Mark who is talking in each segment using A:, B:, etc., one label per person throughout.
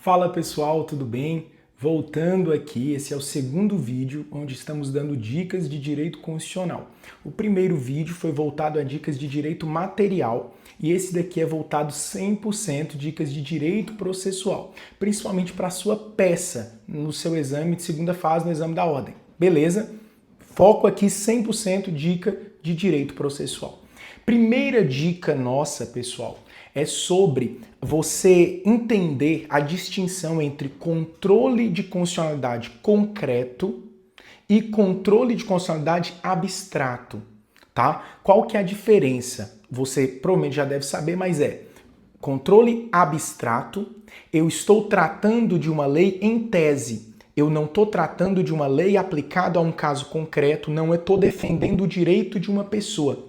A: Fala pessoal, tudo bem? Voltando aqui, esse é o segundo vídeo onde estamos dando dicas de direito constitucional. O primeiro vídeo foi voltado a dicas de direito material e esse daqui é voltado 100% dicas de direito processual, principalmente para a sua peça no seu exame de segunda fase no exame da ordem. Beleza? Foco aqui 100% dica de direito processual. Primeira dica nossa, pessoal, é sobre você entender a distinção entre controle de constitucionalidade concreto e controle de constitucionalidade abstrato, tá? Qual que é a diferença? Você provavelmente já deve saber, mas controle abstrato, eu estou tratando de uma lei em tese. Eu não estou tratando de uma lei aplicada a um caso concreto, não estou defendendo o direito de uma pessoa.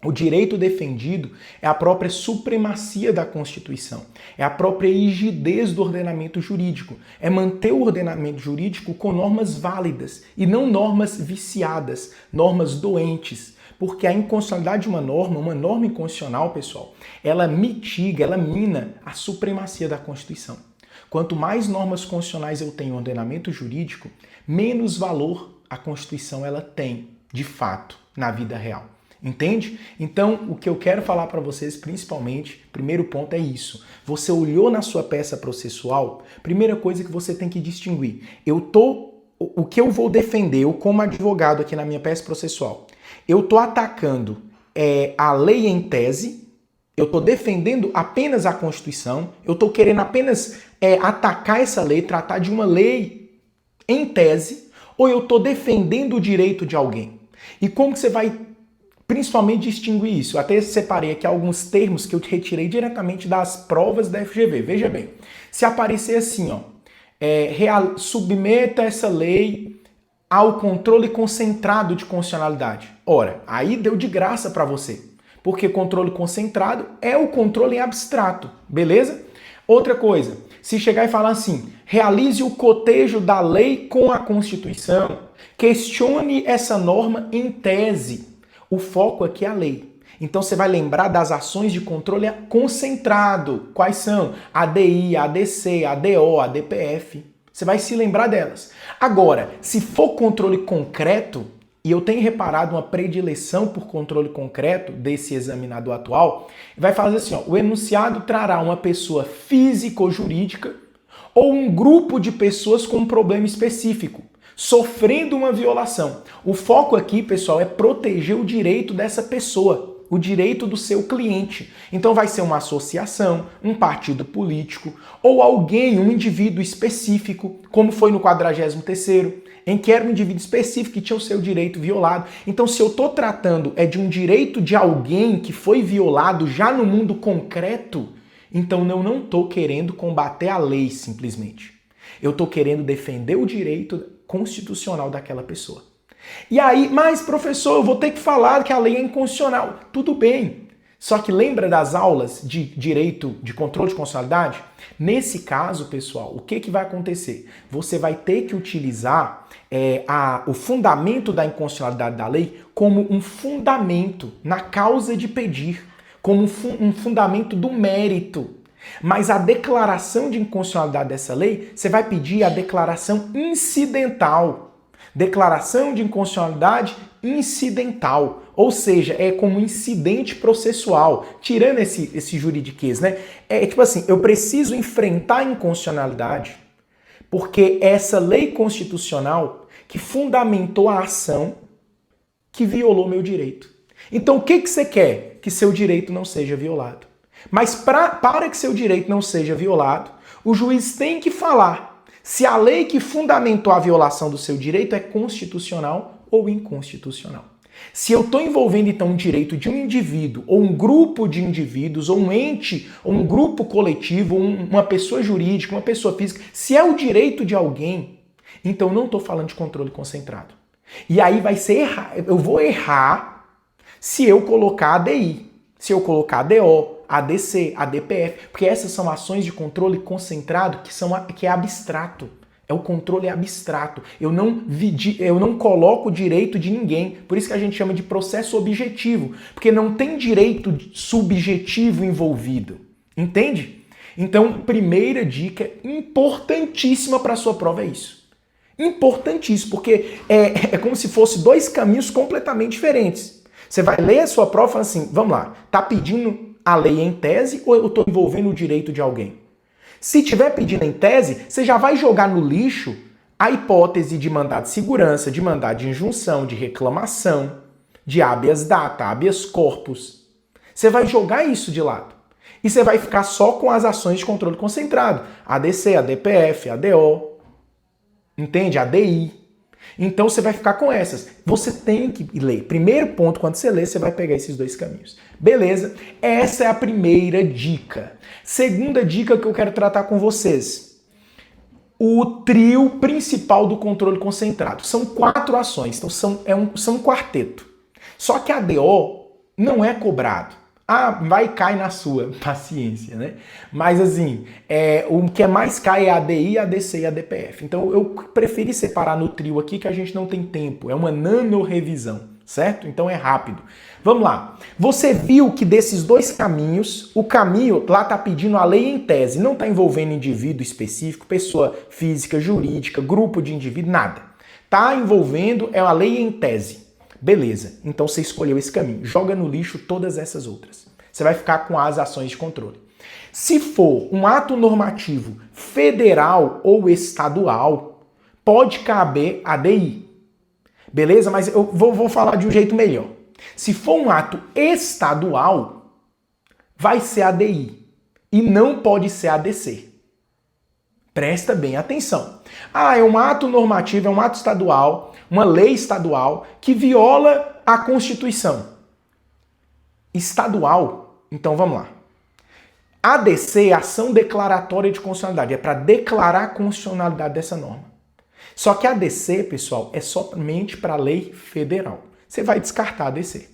A: O direito defendido é a própria supremacia da Constituição, é a própria rigidez do ordenamento jurídico, é manter o ordenamento jurídico com normas válidas e não normas viciadas, normas doentes, porque a inconstitucionalidade de uma norma inconstitucional, pessoal, ela mitiga, ela mina a supremacia da Constituição. Quanto mais normas constitucionais eu tenho no ordenamento jurídico, menos valor a Constituição ela tem, de fato, na vida real. Entende? Então, o que eu quero falar para vocês, principalmente, primeiro ponto é isso. Você olhou na sua peça processual, primeira coisa que você tem que distinguir. O que eu vou defender, eu como advogado aqui na minha peça processual, eu estou atacando a lei em tese, eu estou defendendo apenas a Constituição, eu estou querendo apenas atacar essa lei, tratar de uma lei em tese, ou eu estou defendendo o direito de alguém. E como que você vai principalmente distinguir isso? Eu até separei aqui alguns termos que eu retirei diretamente das provas da FGV. Veja bem, se aparecer assim, submeta essa lei ao controle concentrado de constitucionalidade. Ora, aí deu de graça para você, porque controle concentrado é o controle em abstrato, beleza? Outra coisa, se chegar e falar assim, realize o cotejo da lei com a Constituição, questione essa norma em tese. O foco aqui é a lei. Então você vai lembrar das ações de controle concentrado. Quais são? ADI, ADC, ADO, ADPF. Você vai se lembrar delas. Agora, se for controle concreto, e eu tenho reparado uma predileção por controle concreto desse examinador atual, vai fazer assim, o enunciado trará uma pessoa física ou jurídica ou um grupo de pessoas com um problema específico, sofrendo uma violação. O foco aqui, pessoal, é proteger o direito dessa pessoa, o direito do seu cliente. Então vai ser uma associação, um partido político, ou alguém, um indivíduo específico, como foi no 43º, em que era um indivíduo específico que tinha o seu direito violado. Então se eu estou tratando de um direito de alguém que foi violado já no mundo concreto, então eu não estou querendo combater a lei simplesmente. Eu estou querendo defender o direito constitucional daquela pessoa. E aí, mas professor, eu vou ter que falar que a lei é inconstitucional. Tudo bem. Só que lembra das aulas de direito de controle de constitucionalidade? Nesse caso, pessoal, o que vai acontecer? Você vai ter que utilizar o fundamento da inconstitucionalidade da lei como um fundamento na causa de pedir, como um fundamento do mérito. Mas a declaração de inconstitucionalidade dessa lei, você vai pedir a declaração incidental. Declaração de inconstitucionalidade incidental. Ou seja, é como incidente processual. Tirando esse juridiquês, né? É tipo assim, eu preciso enfrentar a inconstitucionalidade porque essa lei constitucional que fundamentou a ação que violou meu direito. Então o que você quer? Que seu direito não seja violado. Mas para que seu direito não seja violado, o juiz tem que falar se a lei que fundamentou a violação do seu direito é constitucional ou inconstitucional. Se eu estou envolvendo, então, um direito de um indivíduo, ou um grupo de indivíduos, ou um ente, ou um grupo coletivo, uma pessoa jurídica, uma pessoa física, se é o direito de alguém, então eu não estou falando de controle concentrado. E aí vai ser errar. Eu vou errar se eu colocar ADI, se eu colocar ADO, ADC, ADPF, porque essas são ações de controle concentrado que é abstrato. O controle abstrato. Eu não coloco o direito de ninguém. Por isso que a gente chama de processo objetivo, porque não tem direito subjetivo envolvido. Entende? Então, primeira dica importantíssima para a sua prova é isso. Importantíssimo, porque é como se fosse dois caminhos completamente diferentes. Você vai ler a sua prova e fala assim, vamos lá, tá pedindo a lei em tese ou eu estou envolvendo o direito de alguém? Se tiver pedindo em tese, você já vai jogar no lixo a hipótese de mandado de segurança, de mandado de injunção, de reclamação, de habeas data, habeas corpus. Você vai jogar isso de lado. E você vai ficar só com as ações de controle concentrado. ADC, ADPF, ADO, entende? ADI. Então você vai ficar com essas. Você tem que ler. Primeiro ponto, quando você ler, você vai pegar esses dois caminhos. Beleza? Essa é a primeira dica. Segunda dica que eu quero tratar com vocês. O trio principal do controle concentrado. São 4 ações, então são um quarteto. Só que a ADO não é cobrado. Ah, vai e cai na sua, paciência, né? Mas assim, o que mais cai é a ADI, a ADC e a ADPF. Então eu preferi separar no trio aqui que a gente não tem tempo. É uma nano-revisão, certo? Então é rápido. Vamos lá. Você viu que desses dois caminhos, o caminho lá está pedindo a lei em tese, não está envolvendo indivíduo específico, pessoa física, jurídica, grupo de indivíduo, nada. Está envolvendo a lei em tese. Beleza, então você escolheu esse caminho. Joga no lixo todas essas outras. Você vai ficar com as ações de controle. Se for um ato normativo federal ou estadual, pode caber ADI. Beleza? Mas eu vou falar de um jeito melhor. Se for um ato estadual, vai ser ADI e não pode ser ADC. Presta bem atenção. Ah, é um ato normativo, é um ato estadual, uma lei estadual que viola a Constituição. Estadual, então vamos lá. ADC é ação declaratória de constitucionalidade, é para declarar a constitucionalidade dessa norma. Só que a ADC, pessoal, é somente para a lei federal. Você vai descartar a ADC.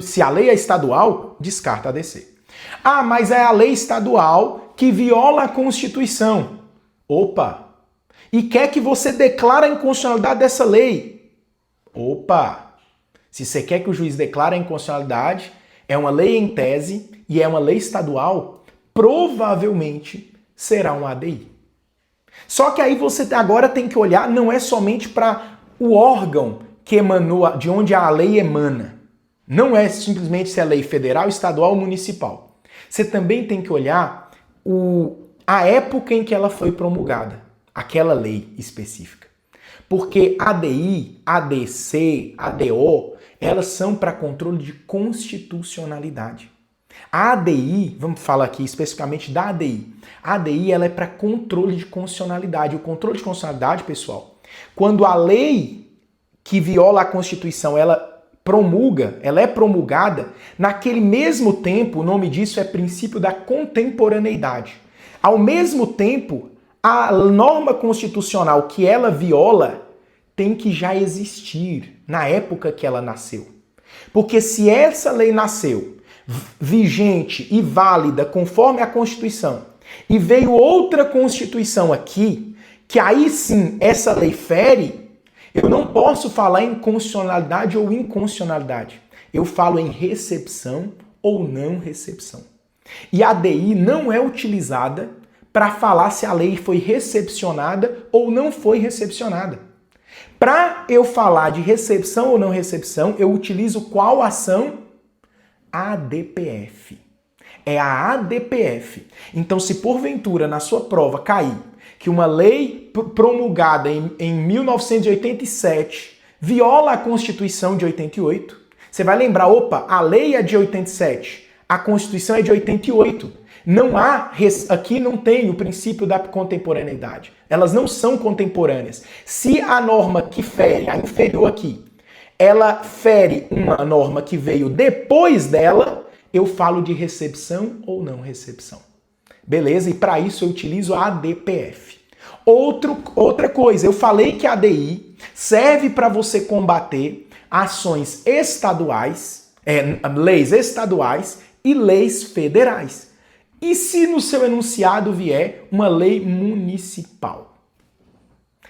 A: Se a lei é estadual, descarta a ADC. Ah, mas é a lei estadual que viola a Constituição. Opa! E quer que você declare a inconstitucionalidade dessa lei. Opa! Se você quer que o juiz declare a inconstitucionalidade, é uma lei em tese e é uma lei estadual, provavelmente será um ADI. Só que aí você agora tem que olhar, não é somente para o órgão que emanou, de onde a lei emana. Não é simplesmente se é lei federal, estadual ou municipal. Você também tem que olhar a época em que ela foi promulgada, aquela lei específica. Porque ADI, ADC, ADO, elas são para controle de constitucionalidade. A ADI, vamos falar aqui especificamente da ADI. A ADI ela é para controle de constitucionalidade. O controle de constitucionalidade, pessoal, quando a lei que viola a Constituição, ela é promulgada, naquele mesmo tempo, o nome disso é princípio da contemporaneidade. Ao mesmo tempo, a norma constitucional que ela viola tem que já existir na época que ela nasceu. Porque se essa lei nasceu vigente e válida conforme a Constituição e veio outra Constituição aqui, que aí sim essa lei fere, eu não posso falar em constitucionalidade ou inconstitucionalidade. Eu falo em recepção ou não recepção. E a ADI não é utilizada para falar se a lei foi recepcionada ou não foi recepcionada. Para eu falar de recepção ou não recepção, eu utilizo qual ação? ADPF. É a ADPF. Então, se porventura na sua prova cair que uma lei promulgada em 1987 viola a Constituição de 88, você vai lembrar, opa, a lei é de 87, a Constituição é de 88. Aqui não tem o princípio da contemporaneidade. Elas não são contemporâneas. Se a norma que fere, a inferior aqui, ela fere uma norma que veio depois dela, eu falo de recepção ou não recepção. Beleza? E para isso eu utilizo a ADPF. Outra coisa, eu falei que a ADI serve para você combater ações estaduais, leis estaduais e leis federais. E se no seu enunciado vier uma lei municipal?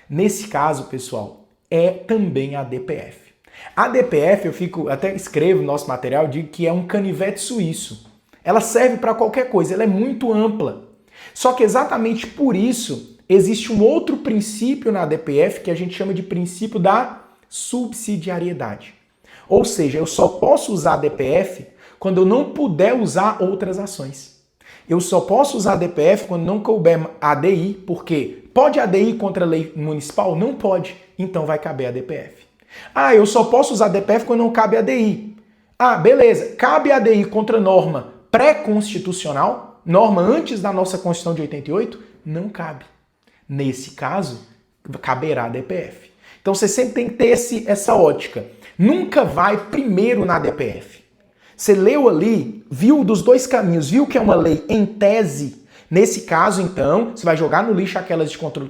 A: Nesse caso, pessoal, é também a ADPF. A ADPF, até escrevo no nosso material, digo que é um canivete suíço. Ela serve para qualquer coisa, ela é muito ampla. Só que exatamente por isso existe um outro princípio na ADPF que a gente chama de princípio da subsidiariedade. Ou seja, eu só posso usar a ADPF quando eu não puder usar outras ações. Eu só posso usar a ADPF quando não couber ADI, porque pode ADI contra a lei municipal? Não pode, então vai caber a ADPF. Ah, eu só posso usar a ADPF quando não cabe ADI. Ah, beleza, cabe ADI contra norma pré-constitucional, norma antes da nossa Constituição de 88? Não cabe. Nesse caso, caberá a ADPF. Então você sempre tem que ter essa ótica. Nunca vai primeiro na ADPF. Você leu ali, viu dos dois caminhos, viu que é uma lei em tese. Nesse caso, então, você vai jogar no lixo aquelas de controle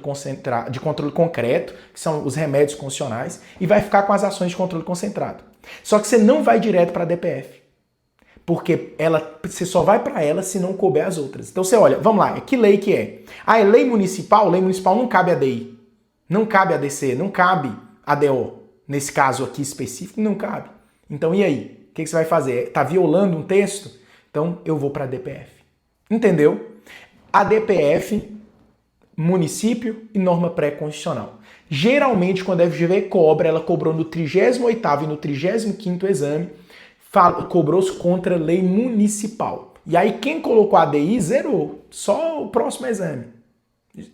A: concreto, que são os remédios constitucionais, e vai ficar com as ações de controle concentrado. Só que você não vai direto para a ADPF. Porque você só vai para ela se não couber as outras. Então você olha, vamos lá, que lei que é? Ah, é lei municipal? Lei municipal não cabe ADI. Não cabe ADC, não cabe ADO. Nesse caso aqui específico, não cabe. Então e aí? O que você vai fazer? Está violando um texto? Então eu vou para a DPF. Entendeu? ADPF, município e norma pré-constitucional. Geralmente, quando a FGV cobra, ela cobrou no 38º e no 35º exame, cobrou-se contra a lei municipal. E aí quem colocou a ADI zerou. Só o próximo exame.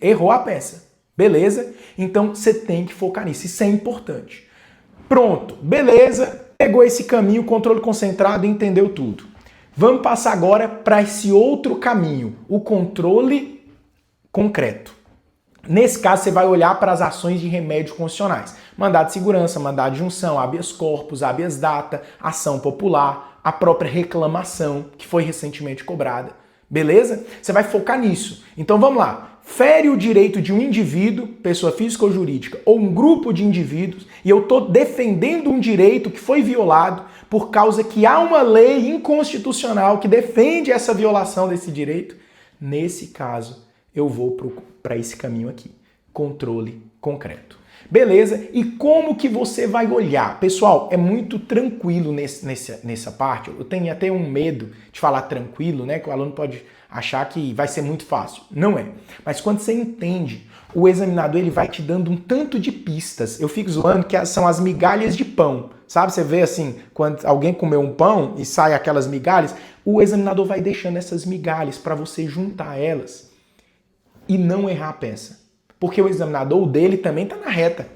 A: Errou a peça. Beleza? Então você tem que focar nisso. Isso é importante. Pronto. Beleza. Pegou esse caminho, controle concentrado e entendeu tudo. Vamos passar agora para esse outro caminho, o controle concreto. Nesse caso, você vai olhar para as ações de remédios constitucionais. Mandado de segurança, mandado de junção, habeas corpus, habeas data, ação popular, a própria reclamação, que foi recentemente cobrada. Beleza? Você vai focar nisso. Então vamos lá. Fere o direito de um indivíduo, pessoa física ou jurídica, ou um grupo de indivíduos, e eu estou defendendo um direito que foi violado por causa que há uma lei inconstitucional que defende essa violação desse direito. Nesse caso, eu vou para esse caminho aqui. Controle concreto. Beleza? E como que você vai olhar? Pessoal, é muito tranquilo nessa parte. Eu tenho até um medo de falar tranquilo, né? Que o aluno pode achar que vai ser muito fácil. Não é. Mas quando você entende, o examinador ele vai te dando um tanto de pistas. Eu fico zoando que são as migalhas de pão. Sabe? Você vê assim, quando alguém comeu um pão e sai aquelas migalhas, o examinador vai deixando essas migalhas para você juntar elas e não errar a peça. Porque o examinador, o dele, também está na reta.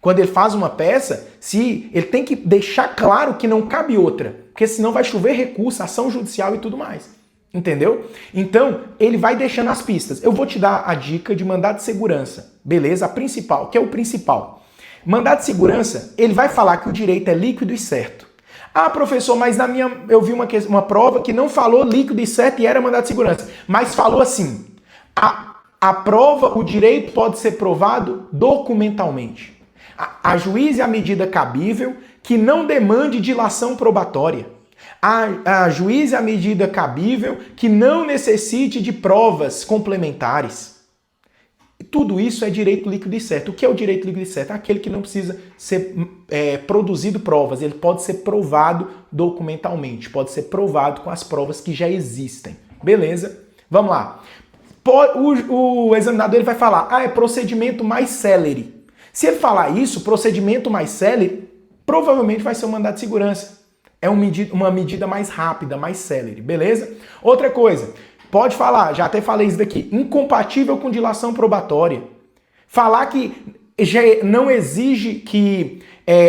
A: Quando ele faz uma peça, ele tem que deixar claro que não cabe outra, porque senão vai chover recurso, ação judicial e tudo mais. Entendeu? Então, ele vai deixando as pistas. Eu vou te dar a dica de mandado de segurança. Beleza? A principal, que é o principal. Mandado de segurança, ele vai falar que o direito é líquido e certo. Ah, professor, mas eu vi uma prova que não falou líquido e certo e era mandado de segurança. Mas falou assim, a prova, o direito pode ser provado documentalmente. Ajuize a medida cabível que não demande dilação probatória. Ajuize a medida cabível que não necessite de provas complementares. Tudo isso é direito líquido e certo. O que é o direito líquido e certo? Aquele que não precisa ser produzido provas. Ele pode ser provado documentalmente. Pode ser provado com as provas que já existem. Beleza? Vamos lá. O examinador ele vai falar, é procedimento mais célere. Se ele falar isso, procedimento mais célere, provavelmente vai ser um mandado de segurança. É uma medida mais rápida, mais célere, beleza? Outra coisa, pode falar, já até falei isso daqui, incompatível com dilação probatória. Falar que já não exige que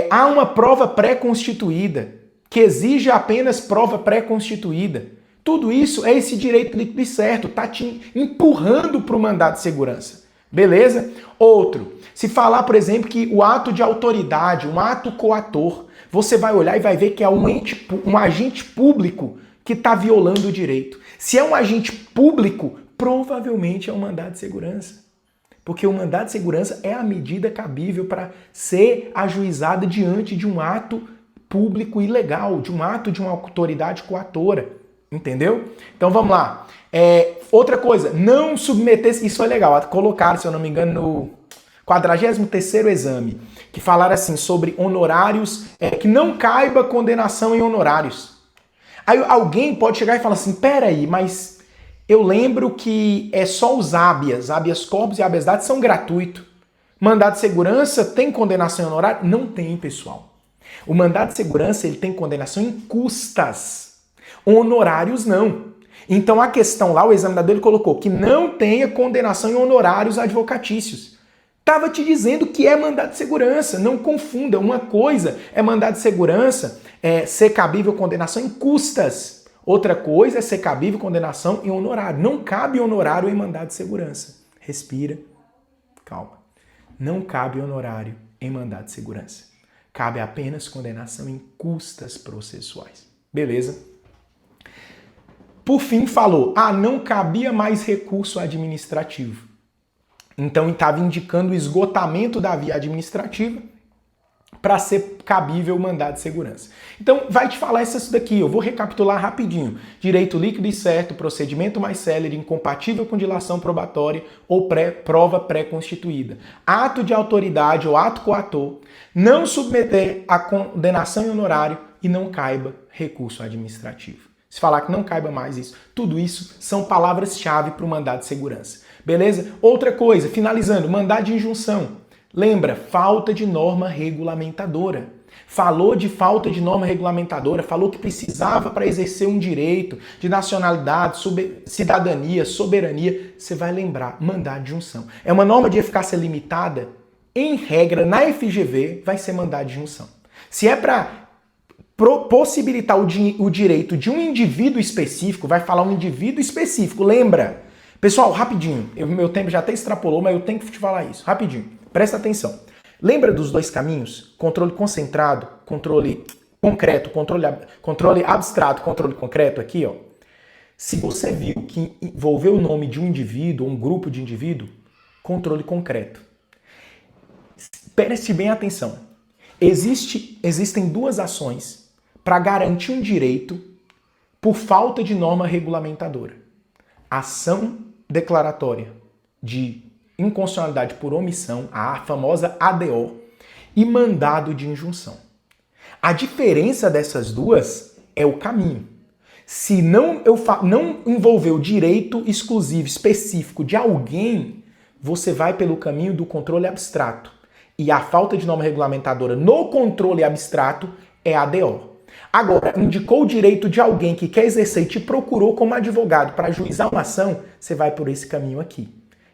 A: há uma prova pré-constituída, que exige apenas prova pré-constituída. Tudo isso é esse direito líquido e certo, tá te empurrando para o mandado de segurança. Beleza? Outro, se falar, por exemplo, que o ato de autoridade, um ato coator, você vai olhar e vai ver que é um agente público que está violando o direito. Se é um agente público, provavelmente é um mandado de segurança. Porque o mandado de segurança é a medida cabível para ser ajuizada diante de um ato público ilegal, de um ato de uma autoridade coatora. Entendeu? Então vamos lá. Outra coisa, não submeter, isso é legal, colocaram, se eu não me engano, no 43º exame, que falaram assim sobre honorários, que não caiba condenação em honorários. Aí alguém pode chegar e falar assim, peraí, mas eu lembro que é só os habeas corpus e habeas dati são gratuitos. Mandado de segurança tem condenação em honorário? Não tem, pessoal. O mandado de segurança ele tem condenação em custas. Honorários não. Então a questão lá, o examinador ele colocou que não tenha condenação em honorários advocatícios. Estava te dizendo que é mandado de segurança, não confunda. Uma coisa é mandado de segurança, ser cabível condenação em custas. Outra coisa é ser cabível condenação em honorário. Não cabe honorário em mandado de segurança. Respira, calma. Não cabe honorário em mandado de segurança. Cabe apenas condenação em custas processuais. Beleza? Por fim, falou, não cabia mais recurso administrativo. Então, estava indicando o esgotamento da via administrativa para ser cabível o mandado de segurança. Então, vai te falar isso daqui, eu vou recapitular rapidinho. Direito líquido e certo, procedimento mais célere, incompatível com dilação probatória ou prova pré-constituída. Ato de autoridade ou ato coator, não submeter a condenação em honorário e não caiba recurso administrativo. Se falar que não caiba mais isso, tudo isso são palavras-chave para o mandado de segurança. Beleza? Outra coisa, finalizando, mandado de injunção. Lembra, falta de norma regulamentadora. Falou de falta de norma regulamentadora, falou que precisava para exercer um direito de nacionalidade, cidadania, soberania. Você vai lembrar, mandado de injunção. É uma norma de eficácia limitada, em regra, na FGV, vai ser mandado de injunção. Se é para possibilitar o direito de um indivíduo específico, vai falar um indivíduo específico, lembra? Pessoal, rapidinho, meu tempo já até extrapolou, mas eu tenho que te falar isso, rapidinho, presta atenção. Lembra dos dois caminhos? Controle concentrado, controle concreto, controle abstrato, controle concreto aqui, ó. Se você viu que envolveu o nome de um indivíduo, um grupo de indivíduo, controle concreto. Preste bem atenção. Existem duas ações para garantir um direito por falta de norma regulamentadora. Ação declaratória de inconstitucionalidade por omissão, a famosa ADO, e mandado de injunção. A diferença dessas duas é o caminho. Se não envolver o direito exclusivo, específico de alguém, você vai pelo caminho do controle abstrato. E a falta de norma regulamentadora no controle abstrato é a ADO. Agora, indicou o direito de alguém que quer exercer e te procurou como advogado para ajuizar uma ação, você vai por esse caminho aqui,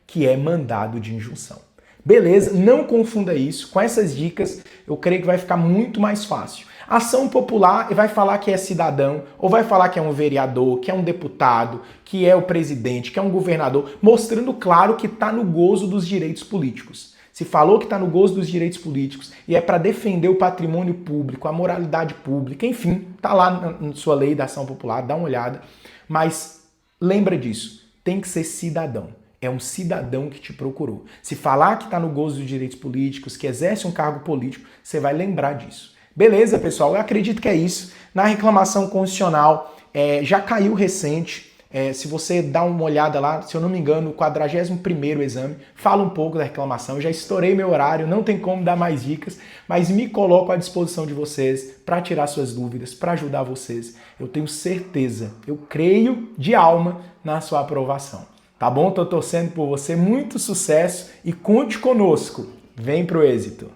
A: que é mandado de injunção. Beleza? Não confunda isso. Com essas dicas, eu creio que vai ficar muito mais fácil. Ação popular vai falar que é cidadão, ou vai falar que é um vereador, que é um deputado, que é o presidente, que é um governador, mostrando claro que está no gozo dos direitos políticos. Se falou que está no gozo dos direitos políticos e é para defender o patrimônio público, a moralidade pública, enfim, está lá na sua lei da ação popular, dá uma olhada. Mas lembra disso, tem que ser cidadão. É um cidadão que te procurou. Se falar que está no gozo dos direitos políticos, que exerce um cargo político, você vai lembrar disso. Beleza, pessoal? Eu acredito que é isso. Na reclamação constitucional, já caiu recente. Se você dá uma olhada lá, se eu não me engano, o 41º exame, fala um pouco da reclamação. Eu já estourei meu horário, não tem como dar mais dicas, mas me coloco à disposição de vocês para tirar suas dúvidas, para ajudar vocês. Eu tenho certeza, eu creio de alma na sua aprovação. Tá bom? Tô torcendo por você, muito sucesso e conte conosco. Vem pro êxito!